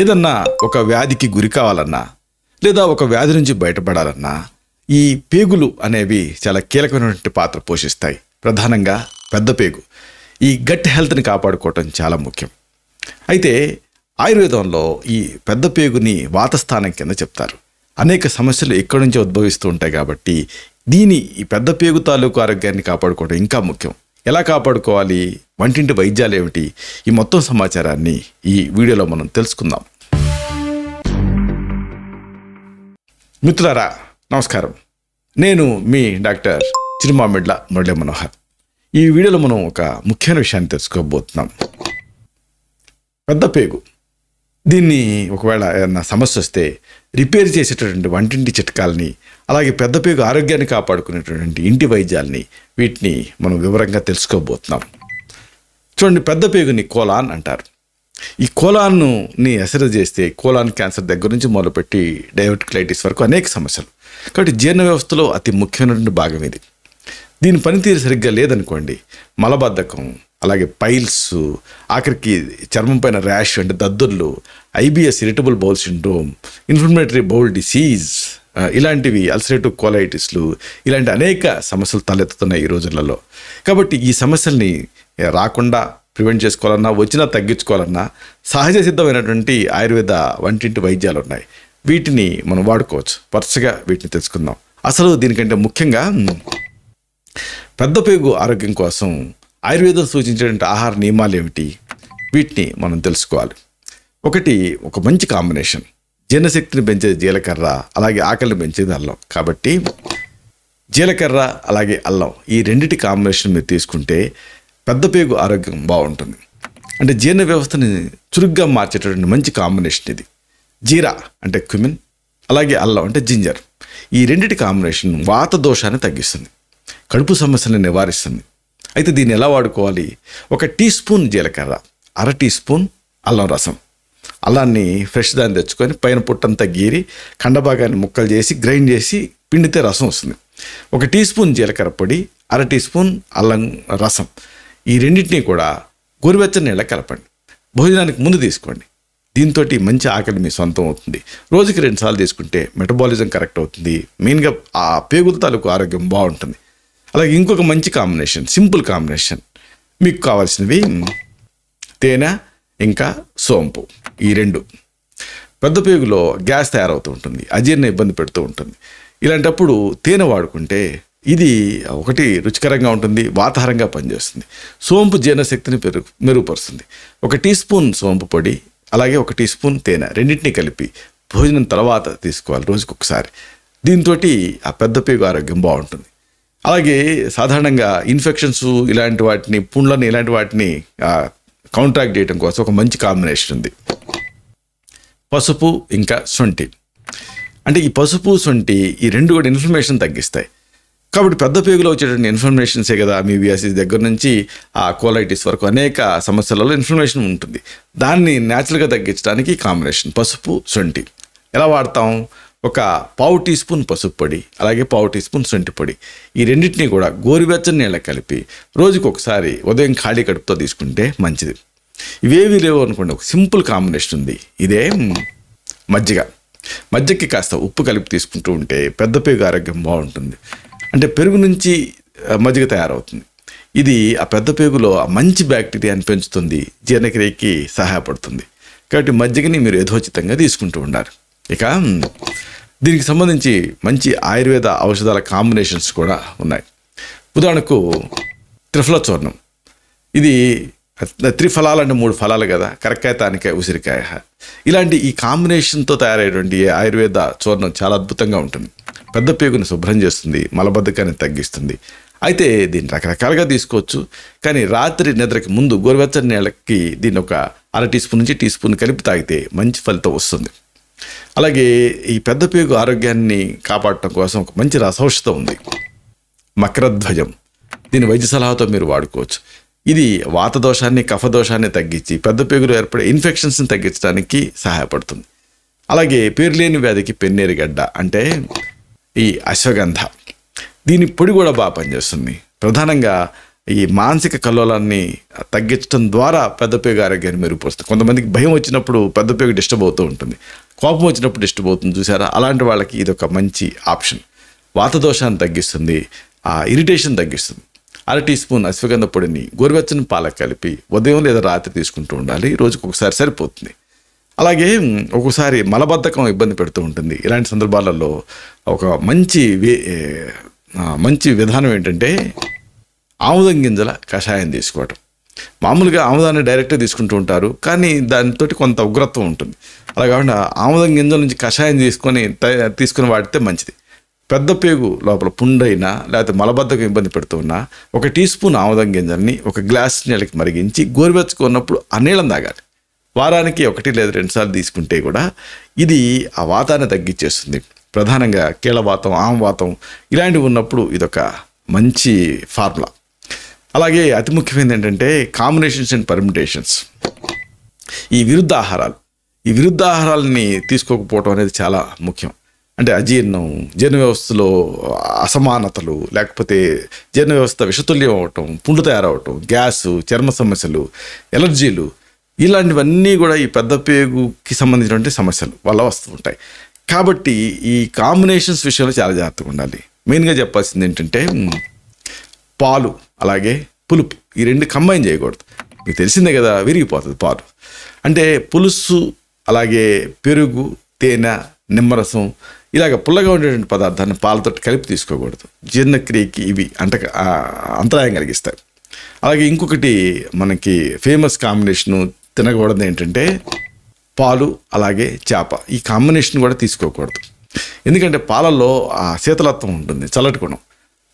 ఏదన్నా ఒక వ్యాధికి గురి కావాలన్నా లేదా ఒక వ్యాధి నుంచి బయటపడాలన్నా ఈ పేగులు అనేవి చాలా కీలకమైనటువంటి పాత్ర పోషిస్తాయి. ప్రధానంగా పెద్ద పేగు ఈ గట్ హెల్త్ని కాపాడుకోవటం చాలా ముఖ్యం. అయితే ఆయుర్వేదంలో ఈ పెద్ద పేగుని వాతస్థానం కింద చెప్తారు. అనేక సమస్యలు ఎక్కడి నుంచి ఉద్భవిస్తూ ఉంటాయి కాబట్టి ఈ పెద్ద పేగు తాలూకు ఆరోగ్యాన్ని కాపాడుకోవడం ఇంకా ముఖ్యం. ఎలా కాపాడుకోవాలి, వంటింటి వైద్యాలు ఏమిటి, ఈ మొత్తం సమాచారాన్ని ఈ వీడియోలో మనం తెలుసుకుందాం. మిత్రులారా నమస్కారం, నేను మీ డాక్టర్ చిరుమామిడ్ల మురళీ మనోహర్. ఈ వీడియోలో మనం ఒక ముఖ్యమైన విషయాన్ని తెలుసుకోబోతున్నాం. పెద్ద పేగు, దీన్ని ఒకవేళ ఏదైనా సమస్య వస్తే రిపేర్ చేసేటటువంటి వంటింటి చిట్కాలని, అలాగే పెద్ద పేగు ఆరోగ్యాన్ని కాపాడుకునేటటువంటి ఇంటి వైద్యాలని, వీటిని మనం వివరంగా తెలుసుకోబోతున్నాం. చూడండి, పెద్ద పేగుని కోలాన్ అంటారు. ఈ కోలాన్ని అసలు చేస్తే కోలాన్ క్యాన్సర్ దగ్గర నుంచి మొదలుపెట్టి డైవర్టిక్లైటిస్ వరకు అనేక సమస్యలు. కాబట్టి జీర్ణ వ్యవస్థలో అతి ముఖ్యమైనటువంటి భాగం ఇది. దీని పనితీరు సరిగ్గా లేదనుకోండి, మలబద్ధకం, అలాగే పైల్స్, ఆఖరికి చర్మం పైన ర్యాష్ అంటే దద్దుర్లు, IBS irritable bowel syndrome, inflammatory bowl disease, ఇలాంటివి అల్సరేటివ్ కోలైటిస్లు, ఇలాంటి అనేక సమస్యలు తలెత్తుతున్నాయి ఈ రోజులలో. కాబట్టి ఈ సమస్యల్ని రాకుండా ప్రివెంట్ చేసుకోవాలన్నా, వచ్చినా తగ్గించుకోవాలన్నా సహజ సిద్ధమైనటువంటి ఆయుర్వేద వంటింటి వైద్యాలు ఉన్నాయి. వీటిని మనం వాడుకోవచ్చు. వరుసగా వీటిని తెలుసుకుందాం. అసలు దీనికంటే ముఖ్యంగా పెద్ద పేగు ఆరోగ్యం కోసం ఆయుర్వేదం సూచించేటువంటి ఆహార నియమాలు ఏమిటి, వీటిని మనం తెలుసుకోవాలి. ఒక మంచి కాంబినేషన్, జీర్ణశక్తిని పెంచేది జీలకర్ర, అలాగే ఆకలిని పెంచేది అల్లం. కాబట్టి జీలకర్ర అలాగే అల్లం ఈ రెండిటి కాంబినేషన్ మీరు తీసుకుంటే పెద్ద పేగు ఆరోగ్యం బాగుంటుంది. అంటే జీర్ణ వ్యవస్థని చురుగ్గా మార్చేటటువంటి మంచి కాంబినేషన్ ఇది. జీరా అంటే క్యుమిన్, అలాగే అల్లం అంటే జింజర్, ఈ రెండిటి కాంబినేషన్ వాత దోషాన్ని తగ్గిస్తుంది, కడుపు సమస్యలను నివారిస్తుంది. అయితే దీన్ని ఎలా వాడుకోవాలి? 1 టీ స్పూన్ జీలకర్ర, 1/2 టీ స్పూన్ అల్లం రసం. అల్లాన్ని ఫ్రెష్ దాన్ని తెచ్చుకొని పైన పుట్టంతా గీరి కండభాగాన్ని ముక్కలు చేసి గ్రైండ్ చేసి పిండితే రసం వస్తుంది. 1 టీ స్పూన్ జీలకర్ర పొడి, 1/2 టీ స్పూన్ అల్లం రసం, ఈ రెండింటినీ కూడా గోరువెచ్చని నీళ్ళ కలపండి. భోజనానికి ముందు తీసుకోండి. దీంతో మంచి ఆకలి మీ సొంతం అవుతుంది. రోజుకి 2 సార్లు తీసుకుంటే మెటబాలిజం కరెక్ట్ అవుతుంది. మెయిన్గా ఆ పేగుల తాలూకు ఆరోగ్యం బాగుంటుంది. అలాగే ఇంకొక మంచి కాంబినేషన్, సింపుల్ కాంబినేషన్, మీకు కావాల్సినవి తేనె ఇంకా సోంపు. ఈ రెండు పెద్ద పేగులో గ్యాస్ తయారవుతూ ఉంటుంది, అజీర్ణ ఇబ్బంది పెడుతూ ఉంటుంది. ఇలాంటప్పుడు తేనె వాడుకుంటే ఇది ఒకటి రుచికరంగా ఉంటుంది, వాతాహారంగా పనిచేస్తుంది. సోంపు జీర్ణశక్తిని మెరుగుపరుస్తుంది. 1 టీ స్పూన్ సోంపు పొడి, అలాగే 1 టీ స్పూన్ తేనె, రెండింటినీ కలిపి భోజనం తర్వాత తీసుకోవాలి, రోజుకొకసారి. దీంతో ఆ పెద్ద పేగు ఆరోగ్యం బాగుంటుంది. అలాగే సాధారణంగా ఇన్ఫెక్షన్స్ ఇలాంటి వాటిని, పుండ్లని ఇలాంటి వాటిని కౌంట్రాక్ట్ చేయడం కోసం ఒక మంచి కాంబినేషన్ ఉంది, పసుపు ఇంకా శొంఠి. అంటే ఈ పసుపు శొంఠి ఈ రెండు కూడా ఇన్ఫ్లమేషన్ తగ్గిస్తాయి. కాబట్టి పెద్ద పేగులో వచ్చేటువంటి ఇన్ఫ్లమేషన్సే కదా, మీవియాసిస్ దగ్గర నుంచి ఆ కోలైటిస్ వరకు అనేక సమస్యలలో ఇన్ఫ్లమేషన్ ఉంటుంది. దాన్ని న్యాచురల్గా తగ్గించడానికి కాంబినేషన్ పసుపు శొంఠి. ఎలా వాడతాం? 1/4 టీ స్పూన్ పసుపు పొడి, అలాగే 1/4 టీ స్పూన్ శొంఠి పొడి, ఈ రెండింటినీ కూడా గోరువెచ్చని నీళ్ళ కలిపి రోజుకి ఒకసారి ఉదయం ఖాళీ కడుపుతో తీసుకుంటే మంచిది. ఇవేవి లేవు అనుకోండి, ఒక సింపుల్ కాంబినేషన్ ఉంది. ఇదే మజ్జిగకి కాస్త ఉప్పు కలిపి తీసుకుంటూ ఉంటే పెద్ద పేగు ఆరోగ్యం బాగుంటుంది. అంటే పెరుగు నుంచి మజ్జిగ తయారవుతుంది. ఇది ఆ పెద్ద పేగులో మంచి బ్యాక్టీరియాని పెంచుతుంది, జీర్ణక్రియకి సహాయపడుతుంది. కాబట్టి మజ్జిగని మీరు యథోచితంగా తీసుకుంటూ ఉండాలి. ఇక దీనికి సంబంధించి మంచి ఆయుర్వేద ఔషధాల కాంబినేషన్స్ కూడా ఉన్నాయి. ఉదాహరణకు త్రిఫల చూర్ణం. ఇది త్రిఫలాలు అంటే 3 ఫలాలు కదా, కరక్కాయ, తానికాయ, ఉసిరికాయ. ఇలాంటి ఈ కాంబినేషన్తో తయారయ్యేటువంటి ఆయుర్వేద చూర్ణం చాలా అద్భుతంగా ఉంటుంది. పెద్ద పేగుని శుభ్రం చేస్తుంది, మలబద్ధకాన్ని తగ్గిస్తుంది. అయితే దీన్ని రకరకాలుగా తీసుకోవచ్చు, కానీ రాత్రి నిద్రకి ముందు గోరువెచ్చని నీళ్ళకి దీన్ని 1/2 టీ స్పూన్ నుంచి టీ స్పూన్ కలిపి తాగితే మంచి ఫలితం వస్తుంది. అలాగే ఈ పెద్ద పేగు ఆరోగ్యాన్ని కాపాడటం కోసం ఒక మంచి రసౌషధం ఉంది, మకరధ్వజం. దీని వైద్య సలహాతో మీరు వాడుకోవచ్చు. ఇది వాత దోషాన్ని, కఫ దోషాన్ని తగ్గించి పెద్ద పేగులో ఏర్పడే ఇన్ఫెక్షన్స్ని తగ్గించడానికి సహాయపడుతుంది. అలాగే పేరులేని వ్యాధికి పెన్నేరుగడ్డ అంటే ఈ అశ్వగంధ, దీని పొడి కూడా బాగా పనిచేస్తుంది. ప్రధానంగా ఈ మానసిక కల్లోలాన్ని తగ్గించడం ద్వారా పెద్దపేగు ఆరోగ్యాన్ని మెరుగుపరుస్తుంది. కొంతమందికి భయం వచ్చినప్పుడు పెద్దపేగు డిస్టర్బ్ అవుతూ ఉంటుంది, కోపం వచ్చినప్పుడు డిస్టర్బ్ అవుతుంది చూసారా, అలాంటి వాళ్ళకి ఇది ఒక మంచి ఆప్షన్. వాత దోషాన్ని తగ్గిస్తుంది, ఇరిటేషన్ తగ్గిస్తుంది. 1/2 టీ స్పూన్ అశ్వగంధ పొడిని గోరువెచ్చని పాలకు కలిపి ఉదయం లేదా రాత్రి తీసుకుంటూ ఉండాలి. రోజుకు ఒకసారి సరిపోతుంది. అలాగే ఒక్కోసారి మలబద్ధకం ఇబ్బంది పెడుతూ ఉంటుంది. ఇలాంటి సందర్భాలలో ఒక మంచి విధానం ఏంటంటే ఆముదం గింజల కషాయం తీసుకోవటం. మామూలుగా ఆముదాన్ని డైరెక్ట్గా తీసుకుంటూ ఉంటారు, కానీ దానితో కొంత ఉగ్రత్వం ఉంటుంది. అలా కాకుండా ఆముదం గింజల నుంచి కషాయం తీసుకొని వాడితే మంచిది. పెద్ద పేగు లోపల పుండైనా లేకపోతే మలబద్ధకం ఇబ్బంది పెడుతూ ఉన్నా 1 టీ స్పూన్ ఆముదం గింజల్ని 1 గ్లాస్ నీళ్ళకి మరిగించి గోరువెచ్చుకున్నప్పుడు ఆ నీళ్ళని తాగాలి. వారానికి 1 లేదా 2 సార్లు తీసుకుంటే కూడా ఇది ఆ వాతాన్ని తగ్గించేస్తుంది. ప్రధానంగా కీళ్ళవాతం, ఆమవాతం ఇలాంటివి ఉన్నప్పుడు ఇదొక మంచి ఫార్ములా. అలాగే అతి ముఖ్యమైనది ఏంటంటే కాంబినేషన్స్ అండ్ పర్మిటేషన్స్. ఈ విరుద్ధ ఆహారాలని తీసుకోకపోవడం అనేది చాలా ముఖ్యం. అంటే అజీర్ణం, జీర్ణ వ్యవస్థలో అసమానతలు, లేకపోతే జీర్ణ వ్యవస్థ విషతుల్యం అవటం, పుండు తయారవటం, గ్యాసు, చర్మ సమస్యలు, ఎలర్జీలు ఇలాంటివన్నీ కూడా ఈ పెద్ద పేగుకి సంబంధించినటువంటి సమస్యలు వల్ల వస్తూ ఉంటాయి. కాబట్టి ఈ కాంబినేషన్స్ విషయంలో చాలా జాగ్రత్తగా ఉండాలి. మెయిన్గా చెప్పాల్సింది ఏంటంటే పాలు అలాగే పులుపు ఈ 2 కంబైన్ చేయకూడదు. మీకు తెలిసిందే కదా, విరిగిపోతుంది పాలు. అంటే పులుసు అలాగే పెరుగు, తేనె, నిమ్మరసం ఇలాగ పుల్లగా ఉండేటువంటి పదార్థాన్ని పాలతో కలిపి తీసుకోకూడదు. జీర్ణక్రియకి ఇవి అంతరాయం కలిగిస్తాయి. అలాగే ఇంకొకటి మనకి ఫేమస్ కాంబినేషను తినకూడదు ఏంటంటే పాలు అలాగే చేప. ఈ కాంబినేషన్ కూడా తీసుకోకూడదు. ఎందుకంటే పాలల్లో ఆ శీతలత్వం ఉంటుంది, చల్లటి గుణం.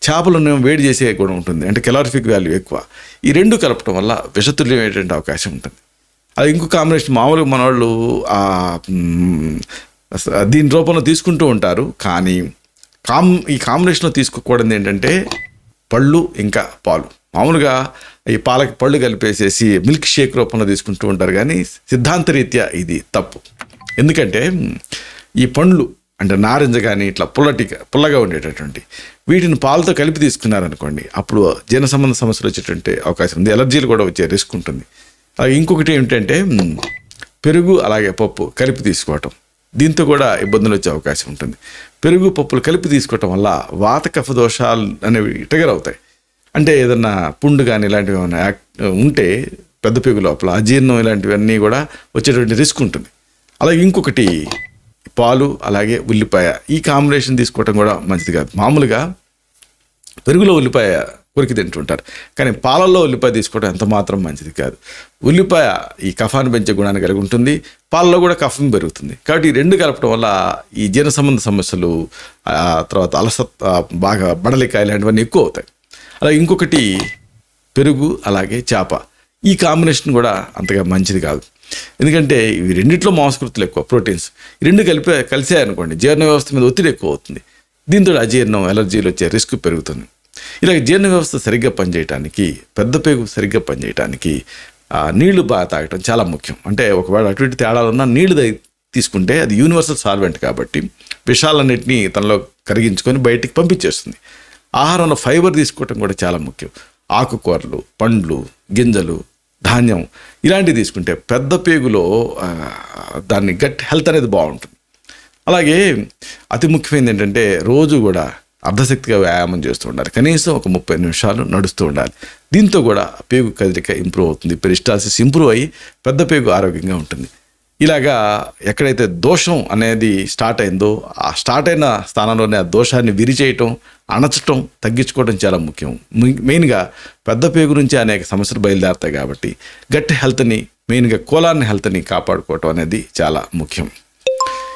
చేపలను వేడి చేసే గుణం ఉంటుంది, అంటే కెలారిఫిక్ వాల్యూ ఎక్కువ. ఈ 2 కలపడం వల్ల విషతుల్యమైనటువంటి అవకాశం ఉంటుంది. అది ఇంకో కాంబినేషన్ మామూలుగా మన వాళ్ళు దీని రూపంలో తీసుకుంటూ ఉంటారు. కానీ ఈ కాంబినేషన్లో తీసుకోకూడదు ఏంటంటే పళ్ళు ఇంకా పాలు. మామూలుగా ఈ పాలకి పళ్ళు కలిపేసేసి మిల్క్ షేక్ రూపంలో తీసుకుంటూ ఉంటారు, కానీ సిద్ధాంతరీత్యా ఇది తప్పు. ఎందుకంటే ఈ పండ్లు అంటే నారింజ కానీ ఇట్లా పుల్లగా ఉండేటటువంటి వీటిని పాలతో కలిపి తీసుకున్నారనుకోండి, అప్పుడు జీర్ణ సంబంధ సమస్యలు వచ్చేటువంటి అవకాశం ఉంది, ఎలర్జీలు కూడా వచ్చే రిస్క్ ఉంటుంది. అలాగే ఇంకొకటి ఏమిటంటే పెరుగు అలాగే పప్పు కలిపి తీసుకోవటం, దీంతో కూడా ఇబ్బందులు వచ్చే అవకాశం ఉంటుంది. పెరుగు పప్పులు కలిపి తీసుకోవటం వల్ల వాత కఫ దోషాలు అనేవి ట్రిగర్ అవుతాయి. అంటే ఏదన్నా పుండు కానీ ఇలాంటివి ఏమైనా ఉంటే పెద్ద పేగు లోపల అజీర్ణం ఇలాంటివన్నీ కూడా వచ్చేటువంటి రిస్క్ ఉంటుంది. అలాగే ఇంకొకటి పాలు అలాగే ఉల్లిపాయ ఈ కాంబినేషన్ తీసుకోవటం కూడా మంచిది కాదు. మామూలుగా పెరుగులో ఉల్లిపాయ కొరికి తింటుంటారు, కానీ పాలల్లో ఉల్లిపాయ తీసుకోవడం ఎంత మాత్రం మంచిది కాదు. ఉల్లిపాయ ఈ కఫాన్ని పెంచే గుణాన్ని కలిగి ఉంటుంది, పాలలో కూడా కఫం పెరుగుతుంది. కాబట్టి ఈ 2 కలపడం వల్ల ఈ జీర్ణ సంబంధ సమస్యలు, తర్వాత బాగా బడలిక ఇలాంటివన్నీ ఎక్కువ అవుతాయి. అలాగే ఇంకొకటి పెరుగు అలాగే చేప ఈ కాంబినేషన్ కూడా అంతగా మంచిది కాదు. ఎందుకంటే ఇవి రెండిట్లో మాంసకృతులు ఎక్కువ, ప్రోటీన్స్. ఈ 2 కలిసాయనుకోండి జీర్ణ వ్యవస్థ మీద ఒత్తిడి ఎక్కువ అవుతుంది. దీంతో అజీర్ణం, ఎలర్జీలు వచ్చే రిస్క్ పెరుగుతుంది. ఇలాగ జీర్ణ వ్యవస్థ సరిగ్గా పనిచేయడానికి, పెద్ద పేగు సరిగ్గా పనిచేయడానికి నీళ్లు బాగా తాగటం చాలా ముఖ్యం. అంటే ఒకవేళ అటువంటి తేడాలు ఉన్నా నీళ్లు తీసుకుంటే అది యూనివర్సల్ సాల్వెంట్ కాబట్టి విషాలన్నింటినీ తనలో కరిగించుకొని బయటికి పంపించేస్తుంది. ఆహారంలో ఫైబర్ తీసుకోవటం కూడా చాలా ముఖ్యం. ఆకుకూరలు, పండ్లు, గింజలు, ధాన్యం ఇలాంటివి తీసుకుంటే పెద్ద పేగులో దాన్ని గట్ హెల్త్ అనేది బాగుంటుంది. అలాగే అతి ముఖ్యమైనది ఏంటంటే రోజు కూడా అర్ధశక్తిగా వ్యాయామం చేస్తూ ఉండాలి. కనీసం ఒక 30 నిమిషాలు నడుస్తూ ఉండాలి. దీంతో కూడా పేగు కదలిక ఇంప్రూవ్ అవుతుంది, పెరిస్టాల్సిస్ ఇంప్రూవ్ అయ్యి పెద్ద పేగు ఆరోగ్యంగా ఉంటుంది. ఇలాగా ఎక్కడైతే దోషం అనేది స్టార్ట్ అయిందో ఆ స్టార్ట్ అయిన స్థానంలోనే ఆ దోషాన్ని విరిచేయటం, అణచటం, తగ్గించుకోవడం చాలా ముఖ్యం. మెయిన్గా పెద్ద పేగు నుంచి అనేక సమస్యలు బయలుదేరుతాయి కాబట్టి గట్ హెల్త్ని, మెయిన్గా కోలాన్ హెల్త్ని కాపాడుకోవటం అనేది చాలా ముఖ్యం.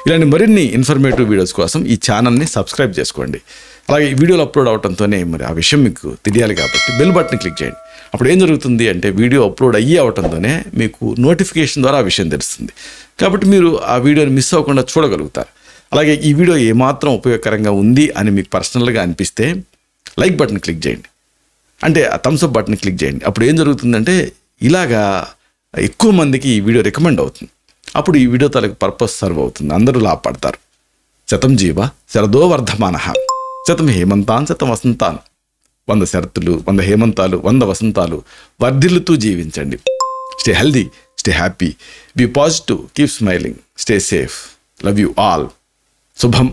ఇలాంటి మరిన్ని ఇన్ఫర్మేటివ్ వీడియోస్ కోసం ఈ ఛానల్ని సబ్స్క్రైబ్ చేసుకోండి. అలాగే ఈ వీడియోలు అప్లోడ్ అవడంతోనే మరి ఆ విషయం మీకు తెలియాలి కాబట్టి బెల్ బటన్ క్లిక్ చేయండి. అప్పుడు ఏం జరుగుతుంది అంటే వీడియో అప్లోడ్ అవడంతోనే మీకు నోటిఫికేషన్ ద్వారా ఆ విషయం తెలుస్తుంది. కాబట్టి మీరు ఆ వీడియోని మిస్ అవ్వకుండా చూడగలుగుతారు. అలాగే ఈ వీడియో ఏమాత్రం ఉపయోగకరంగా ఉంది అని మీకు పర్సనల్గా అనిపిస్తే లైక్ బటన్ క్లిక్ చేయండి, అంటే ఆ థమ్స్ అప్ బటన్ క్లిక్ చేయండి. అప్పుడు ఏం జరుగుతుందంటే ఇలాగా ఎక్కువ మందికి ఈ వీడియో రికమెండ్ అవుతుంది. అప్పుడు ఈ వీడియో తాలూకు పర్పస్ సర్వ్ అవుతుంది, అందరూ లాభపడతారు. శతం జీవ శరదో వర్ధమానః, శతం హేమంతాన్ శతం వసంతాన్, 100 శరత్తులు, 100 హేమంతాలు, 100 వసంతాలు వర్ధిల్లుతూ జీవించండి. Stay healthy, stay happy, be positive, keep smiling, stay safe. Love you all. శుభం.